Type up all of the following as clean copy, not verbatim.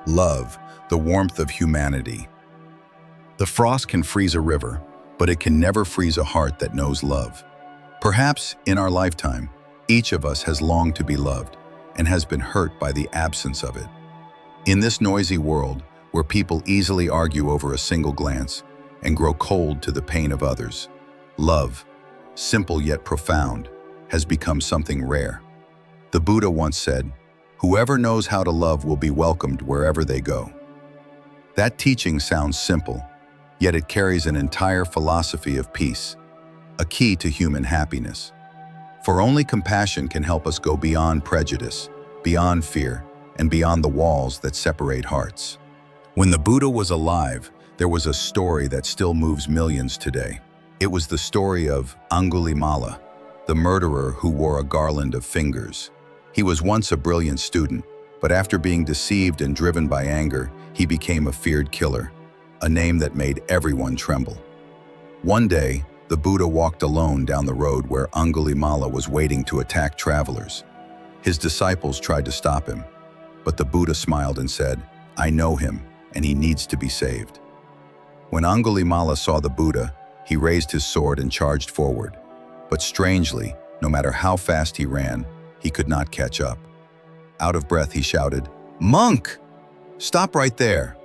Love, the warmth of humanity. The frost can freeze a river, but it can never freeze a heart that knows love. Perhaps, in our lifetime, each of us has longed to be loved and has been hurt by the absence of it. In this noisy world, where people easily argue over a single glance and grow cold to the pain of others, love, simple yet profound, has become something rare. The Buddha once said, "Whoever knows how to love will be welcomed wherever they go." That teaching sounds simple, yet it carries an entire philosophy of peace, a key to human happiness. For only compassion can help us go beyond prejudice, beyond fear, and beyond the walls that separate hearts. When the Buddha was alive, there was a story that still moves millions today. It was the story of Angulimala, the murderer who wore a garland of fingers. He was once a brilliant student, but after being deceived and driven by anger, he became a feared killer, a name that made everyone tremble. One day, the Buddha walked alone down the road where Angulimala was waiting to attack travelers. His disciples tried to stop him, but the Buddha smiled and said, "I know him, and he needs to be saved." When Angulimala saw the Buddha, he raised his sword and charged forward. But strangely, no matter how fast he ran, he could not catch up. Out of breath, he shouted, "Monk! Stop right there!"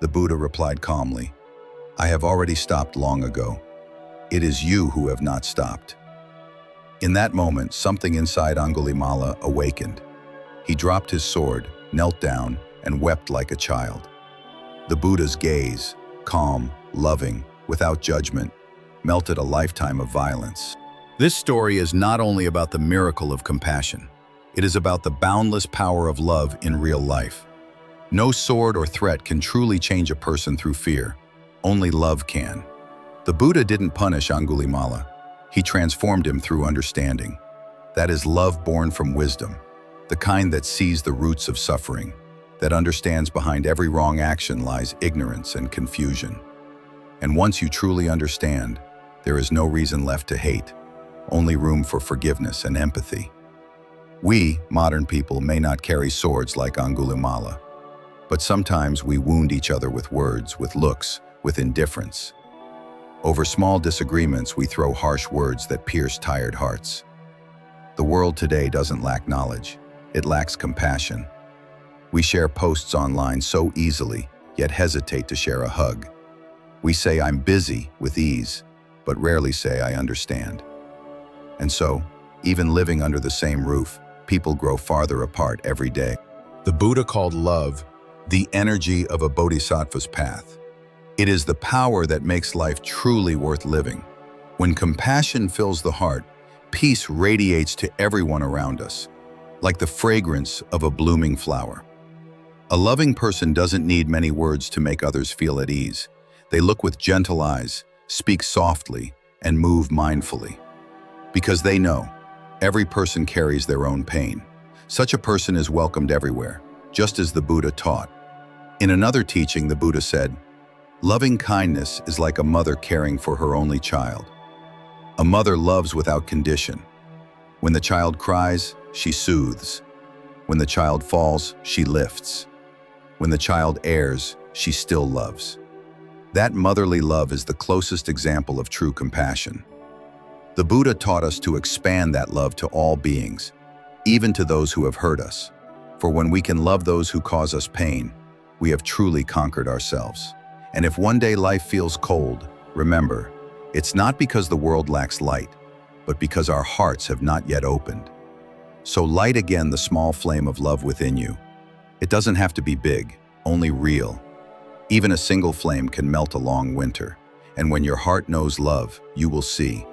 The Buddha replied calmly, "I have already stopped long ago. It is you who have not stopped." In that moment, something inside Angulimala awakened. He dropped his sword, knelt down, and wept like a child. The Buddha's gaze, calm, loving, without judgment, melted a lifetime of violence. This story is not only about the miracle of compassion, it is about the boundless power of love in real life. No sword or threat can truly change a person through fear. Only love can. The Buddha didn't punish Angulimala. He transformed him through understanding. That is love born from wisdom, the kind that sees the roots of suffering, that understands behind every wrong action lies ignorance and confusion. And once you truly understand, there is no reason left to hate, only room for forgiveness and empathy. We, modern people, may not carry swords like Angulimala, but sometimes we wound each other with words, with looks, with indifference. Over small disagreements, we throw harsh words that pierce tired hearts. The world today doesn't lack knowledge, it lacks compassion. We share posts online so easily, yet hesitate to share a hug. We say "I'm busy" with ease, but rarely say "I understand." And so, even living under the same roof, people grow farther apart every day. The Buddha called love the energy of a bodhisattva's path. It is the power that makes life truly worth living. When compassion fills the heart, peace radiates to everyone around us, like the fragrance of a blooming flower. A loving person doesn't need many words to make others feel at ease. They look with gentle eyes, speak softly, and move mindfully. Because they know, every person carries their own pain. Such a person is welcomed everywhere, just as the Buddha taught. In another teaching, the Buddha said, "Loving kindness is like a mother caring for her only child. A mother loves without condition. When the child cries, she soothes. When the child falls, she lifts. When the child errs, she still loves." That motherly love is the closest example of true compassion. The Buddha taught us to expand that love to all beings, even to those who have hurt us. For when we can love those who cause us pain, we have truly conquered ourselves. And if one day life feels cold, remember, it's not because the world lacks light, but because our hearts have not yet opened. So light again the small flame of love within you. It doesn't have to be big, only real. Even a single flame can melt a long winter. And when your heart knows love, you will see.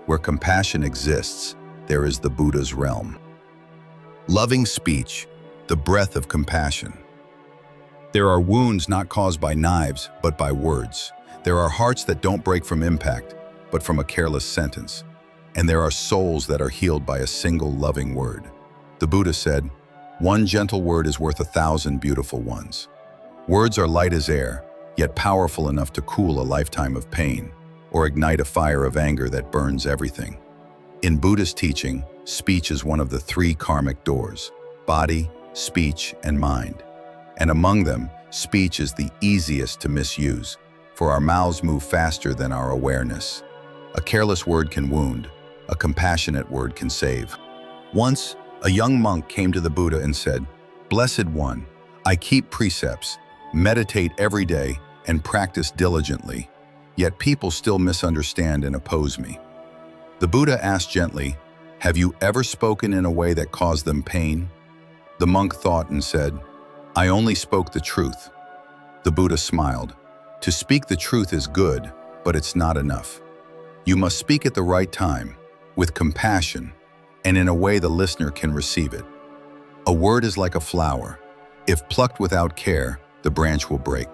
Where compassion exists, there is the Buddha's realm. Loving speech, the breath of compassion. There are wounds not caused by knives, but by words. There are hearts that don't break from impact, but from a careless sentence. And there are souls that are healed by a single loving word. The Buddha said, "One gentle word is worth 1,000 beautiful ones." Words are light as air, yet powerful enough to cool a lifetime of pain, or ignite a fire of anger that burns everything. In Buddhist teaching, speech is one of the 3 karmic doors: body, speech, and mind. And among them, speech is the easiest to misuse, for our mouths move faster than our awareness. A careless word can wound, a compassionate word can save. Once, a young monk came to the Buddha and said, "Blessed One, I keep precepts, meditate every day, and practice diligently, yet people still misunderstand and oppose me." The Buddha asked gently, "Have you ever spoken in a way that caused them pain?" The monk thought and said, "I only spoke the truth." The Buddha smiled. To speak the truth is good, but it's not enough. You must speak at the right time, with compassion, and in a way the listener can receive it. A word is like a flower. If plucked without care, the branch will break.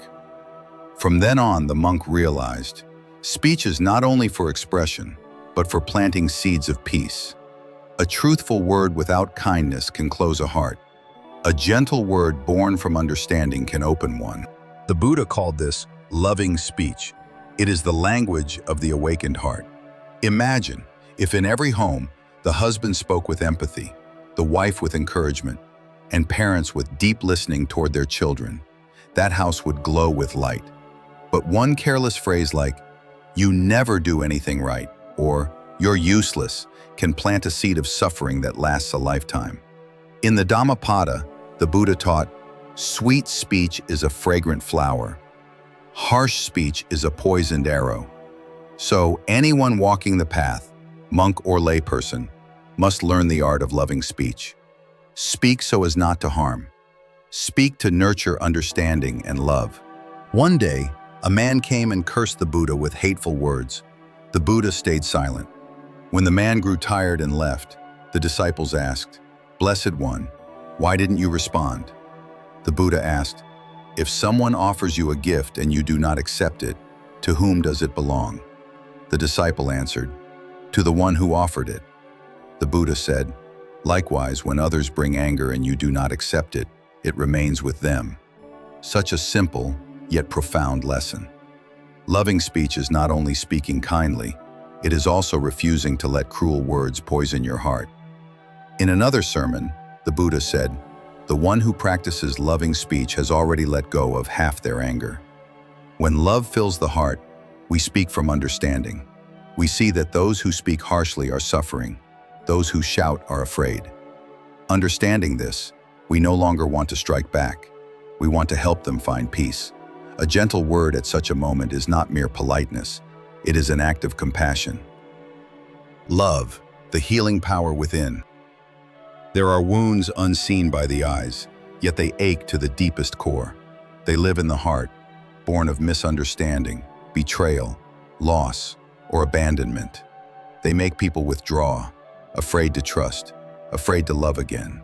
From then on, the monk realized, speech is not only for expression, but for planting seeds of peace. A truthful word without kindness can close a heart. A gentle word born from understanding can open one. The Buddha called this loving speech. It is the language of the awakened heart. Imagine if in every home, the husband spoke with empathy, the wife with encouragement, and parents with deep listening toward their children. That house would glow with light. But one careless phrase like, "You never do anything right," or "You're useless," can plant a seed of suffering that lasts a lifetime. In the Dhammapada, the Buddha taught, "Sweet speech is a fragrant flower. Harsh speech is a poisoned arrow." So anyone walking the path, monk or layperson, must learn the art of loving speech. Speak so as not to harm. Speak to nurture understanding and love. One day, a man came and cursed the Buddha with hateful words. The Buddha stayed silent. When the man grew tired and left, the disciples asked, "Blessed One, why didn't you respond?" The Buddha asked, "If someone offers you a gift and you do not accept it, to whom does it belong?" The disciple answered, "To the one who offered it." The Buddha said, "Likewise, when others bring anger and you do not accept it, it remains with them." Such a simple, yet profound lesson. Loving speech is not only speaking kindly, it is also refusing to let cruel words poison your heart. In another sermon, the Buddha said, "The one who practices loving speech has already let go of half their anger." When love fills the heart, we speak from understanding. We see that those who speak harshly are suffering. Those who shout are afraid. Understanding this, we no longer want to strike back. We want to help them find peace. A gentle word at such a moment is not mere politeness. It is an act of compassion. Love, the healing power within. There are wounds unseen by the eyes, yet they ache to the deepest core. They live in the heart, born of misunderstanding, betrayal, loss, or abandonment. They make people withdraw, afraid to trust, afraid to love again.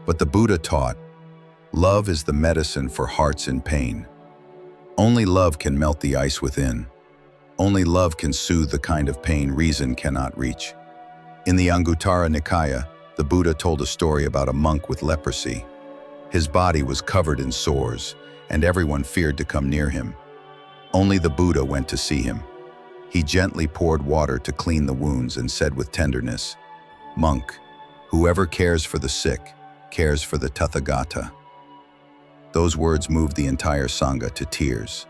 But the Buddha taught, love is the medicine for hearts in pain. Only love can melt the ice within. Only love can soothe the kind of pain reason cannot reach. In the Anguttara Nikaya, the Buddha told a story about a monk with leprosy. His body was covered in sores, and everyone feared to come near him. Only the Buddha went to see him. He gently poured water to clean the wounds and said with tenderness, "Monk, whoever cares for the sick, cares for the Tathagata." Those words moved the entire Sangha to tears,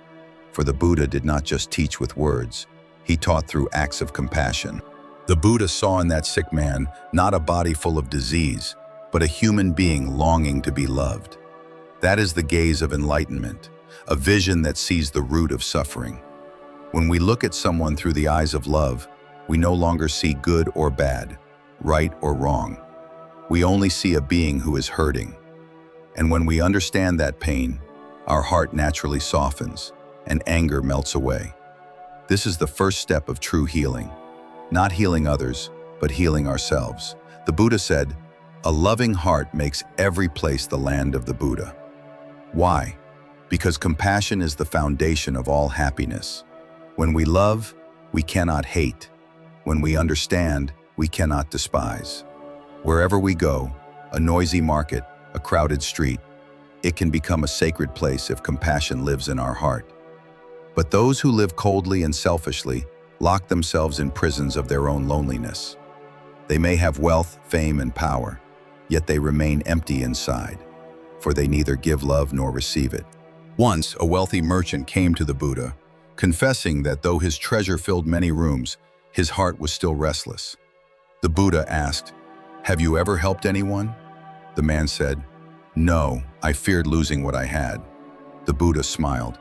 for the Buddha did not just teach with words, he taught through acts of compassion. The Buddha saw in that sick man not a body full of disease, but a human being longing to be loved. That is the gaze of enlightenment, a vision that sees the root of suffering. When we look at someone through the eyes of love, we no longer see good or bad, right or wrong. We only see a being who is hurting. And when we understand that pain, our heart naturally softens and anger melts away. This is the first step of true healing. Not healing others, but healing ourselves. The Buddha said, "A loving heart makes every place the land of the Buddha." Why? Because compassion is the foundation of all happiness. When we love, we cannot hate. When we understand, we cannot despise. Wherever we go, a noisy market, a crowded street, it can become a sacred place if compassion lives in our heart. But those who live coldly and selfishly lock themselves in prisons of their own loneliness. They may have wealth, fame, and power, yet they remain empty inside. for they neither give love nor receive it. Once, a wealthy merchant came to the Buddha, confessing that though his treasure filled many rooms, his heart was still restless. The Buddha asked, "Have you ever helped anyone?" The man said, "No, I feared losing what I had." The Buddha smiled.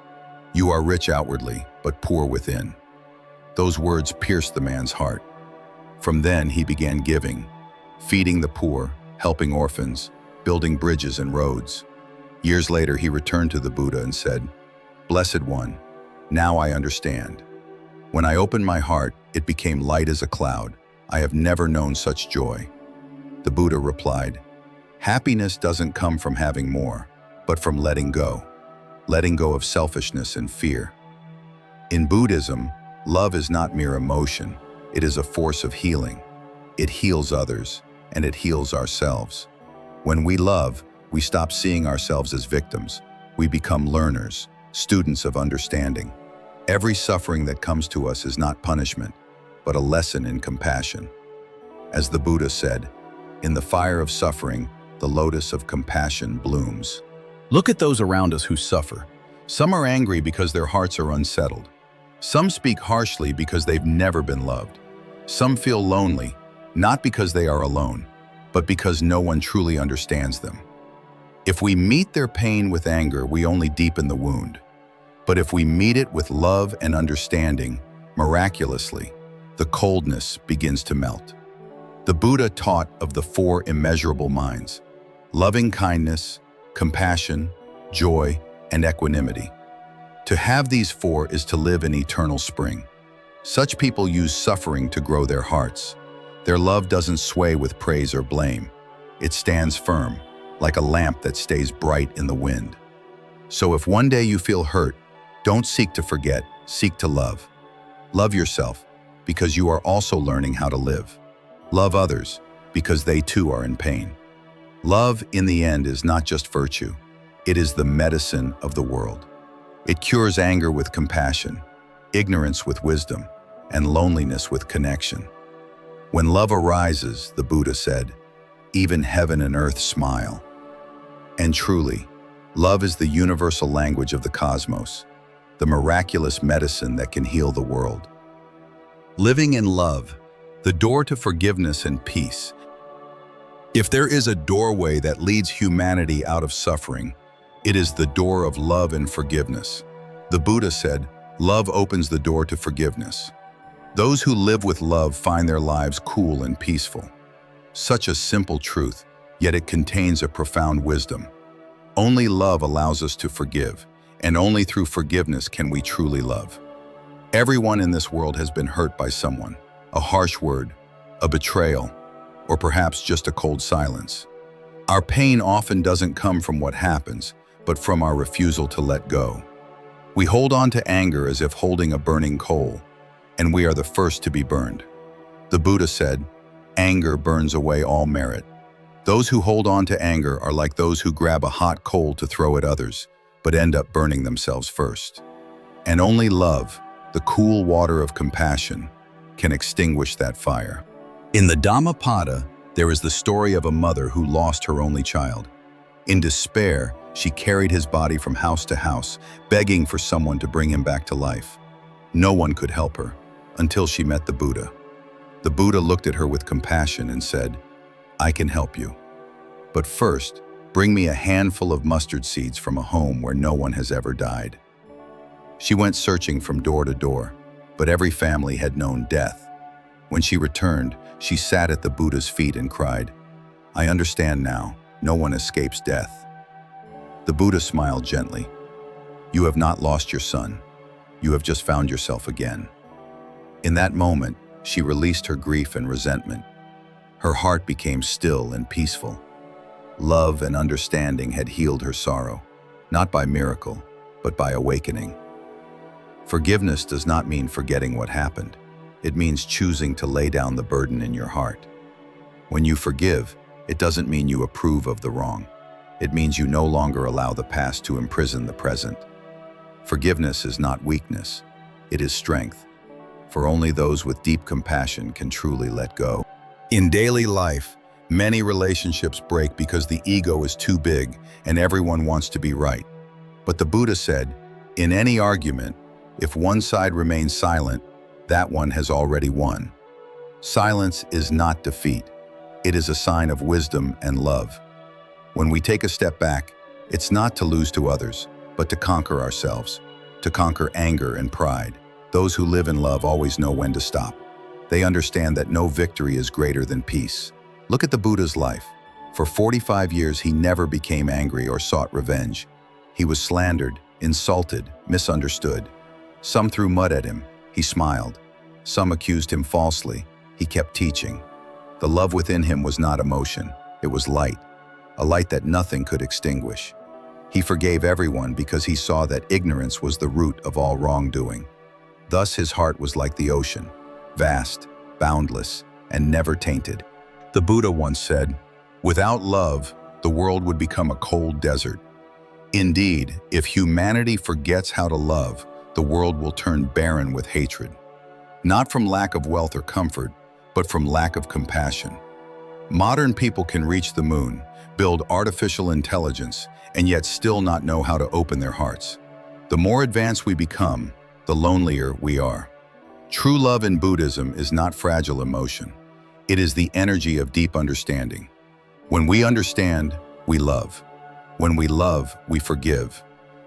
"You are rich outwardly, but poor within." Those words pierced the man's heart. From then he began giving, feeding the poor, helping orphans, building bridges and roads. Years later he returned to the Buddha and said, "Blessed One, now I understand. When I opened my heart, it became light as a cloud. I have never known such joy." The Buddha replied, "Happiness doesn't come from having more, but from letting go of selfishness and fear." In Buddhism, love is not mere emotion, it is a force of healing. It heals others, and it heals ourselves. When we love, we stop seeing ourselves as victims. We become learners, students of understanding. Every suffering that comes to us is not punishment, but a lesson in compassion. As the Buddha said, "In the fire of suffering, the lotus of compassion blooms." Look at those around us who suffer. Some are angry because their hearts are unsettled. Some speak harshly because they've never been loved. Some feel lonely, not because they are alone, but because no one truly understands them. If we meet their pain with anger, we only deepen the wound. But if we meet it with love and understanding, miraculously, the coldness begins to melt. The Buddha taught of the four immeasurable minds: loving kindness, compassion, joy, and equanimity. To have these four is to live in eternal spring. Such people use suffering to grow their hearts. Their love doesn't sway with praise or blame. It stands firm, like a lamp that stays bright in the wind. So if one day you feel hurt, don't seek to forget, seek to love. Love yourself, because you are also learning how to live. Love others, because they too are in pain. Love, in the end, is not just virtue. It is the medicine of the world. It cures anger with compassion, ignorance with wisdom, and loneliness with connection. When love arises, the Buddha said, even heaven and earth smile. And truly, love is the universal language of the cosmos, the miraculous medicine that can heal the world. Living in love, the door to forgiveness and peace. If there is a doorway that leads humanity out of suffering, it is the door of love and forgiveness. The Buddha said, love opens the door to forgiveness. Those who live with love find their lives cool and peaceful. Such a simple truth, yet it contains a profound wisdom. Only love allows us to forgive, and only through forgiveness can we truly love. Everyone in this world has been hurt by someone, a harsh word, a betrayal, or perhaps just a cold silence. Our pain often doesn't come from what happens, but from our refusal to let go. We hold on to anger as if holding a burning coal, and we are the first to be burned. The Buddha said, anger burns away all merit. Those who hold on to anger are like those who grab a hot coal to throw at others, but end up burning themselves first. And only love, the cool water of compassion, can extinguish that fire. In the Dhammapada, there is the story of a mother who lost her only child. In despair, she carried his body from house to house, begging for someone to bring him back to life. No one could help her, until she met the Buddha. The Buddha looked at her with compassion and said, I can help you. But first, bring me a handful of mustard seeds from a home where no one has ever died. She went searching from door to door, but every family had known death. When she returned, she sat at the Buddha's feet and cried, I understand now, no one escapes death. The Buddha smiled gently. You have not lost your son. You have just found yourself again. In that moment, she released her grief and resentment. Her heart became still and peaceful. Love and understanding had healed her sorrow, not by miracle, but by awakening. Forgiveness does not mean forgetting what happened. It means choosing to lay down the burden in your heart. When you forgive, it doesn't mean you approve of the wrong. It means you no longer allow the past to imprison the present. Forgiveness is not weakness, it is strength. For only those with deep compassion can truly let go. In daily life, Many relationships break because the ego is too big and everyone wants to be right. But the Buddha said, in any argument, if one side remains silent, that one has already won. Silence is not defeat. It is a sign of wisdom and love. When we take a step back, it's not to lose to others, but to conquer ourselves, to conquer anger and pride. Those who live in love always know when to stop. They understand that no victory is greater than peace. Look at the Buddha's life. For 45 years, he never became angry or sought revenge. He was slandered, insulted, misunderstood. Some threw mud at him. He smiled. Some accused him falsely. He kept teaching. The love within him was not emotion. It was light, a light that nothing could extinguish. He forgave everyone because he saw that ignorance was the root of all wrongdoing. Thus his heart was like the ocean, vast, boundless, and never tainted. The Buddha once said, "Without love, the world would become a cold desert." Indeed, if humanity forgets how to love, the world will turn barren with hatred. Not from lack of wealth or comfort, but from lack of compassion. Modern people can reach the moon, build artificial intelligence, and yet still not know how to open their hearts. The more advanced we become, the lonelier we are. True love in Buddhism is not fragile emotion. It is the energy of deep understanding. When we understand, we love. When we love, we forgive.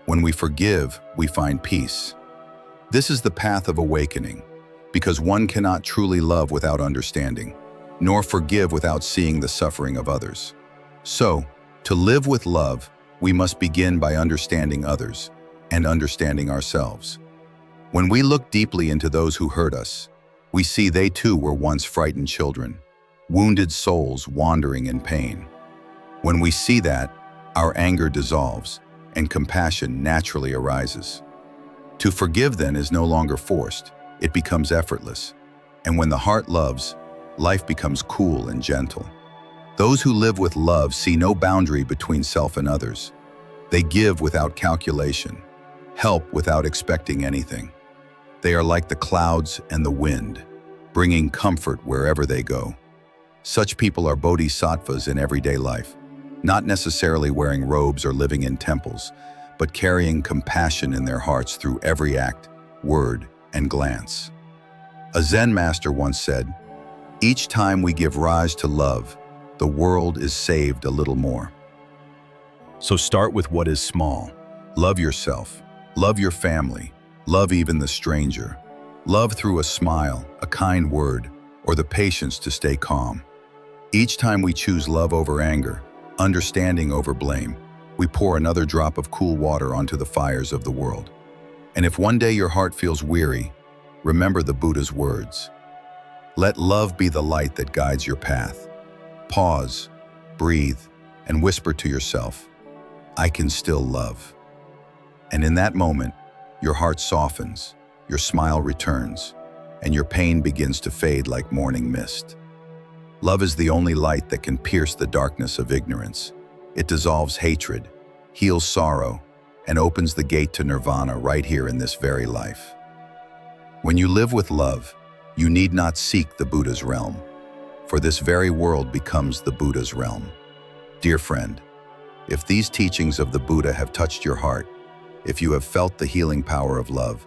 When we forgive, we find peace. This is the path of awakening, because one cannot truly love without understanding, nor forgive without seeing the suffering of others. So, to live with love, we must begin by understanding others and understanding ourselves. When we look deeply into those who hurt us, we see they too were once frightened children, wounded souls wandering in pain. When we see that, our anger dissolves and compassion naturally arises. To forgive then is no longer forced, it becomes effortless. And when the heart loves, life becomes cool and gentle. Those who live with love see no boundary between self and others. They give without calculation, help without expecting anything. They are like the clouds and the wind, bringing comfort wherever they go. Such people are bodhisattvas in everyday life, not necessarily wearing robes or living in temples, but carrying compassion in their hearts through every act, word, and glance. A Zen master once said, "Each time we give rise to love, the world is saved a little more." So start with what is small. Love yourself, love your family, love even the stranger. Love through a smile, a kind word, or the patience to stay calm. Each time we choose love over anger, understanding over blame, we pour another drop of cool water onto the fires of the world. And if one day your heart feels weary, remember the Buddha's words. Let love be the light that guides your path. Pause, breathe, and whisper to yourself, I can still love. And in that moment, your heart softens, your smile returns, and your pain begins to fade like morning mist. Love is the only light that can pierce the darkness of ignorance. It dissolves hatred, heals sorrow, and opens the gate to nirvana right here in this very life. When you live with love, you need not seek the Buddha's realm, for this very world becomes the Buddha's realm. Dear friend, if these teachings of the Buddha have touched your heart, if you have felt the healing power of love,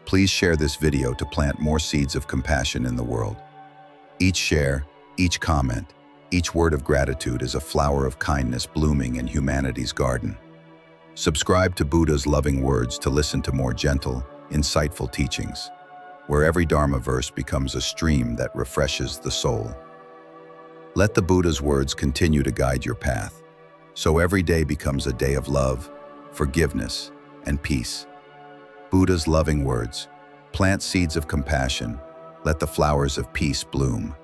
please share this video to plant more seeds of compassion in the world. Each share, each comment, each word of gratitude is a flower of kindness blooming in humanity's garden. Subscribe to Buddha's loving words to listen to more gentle, insightful teachings, where every Dharma verse becomes a stream that refreshes the soul. Let the Buddha's words continue to guide your path, so every day becomes a day of love, forgiveness, and peace. Buddha's loving words, plant seeds of compassion, let the flowers of peace bloom.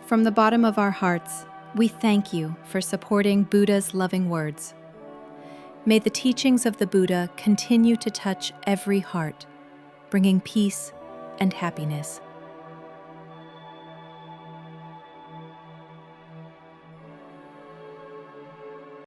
From the bottom of our hearts, we thank you for supporting Buddha's loving words. May the teachings of the Buddha continue to touch every heart, bringing peace and happiness.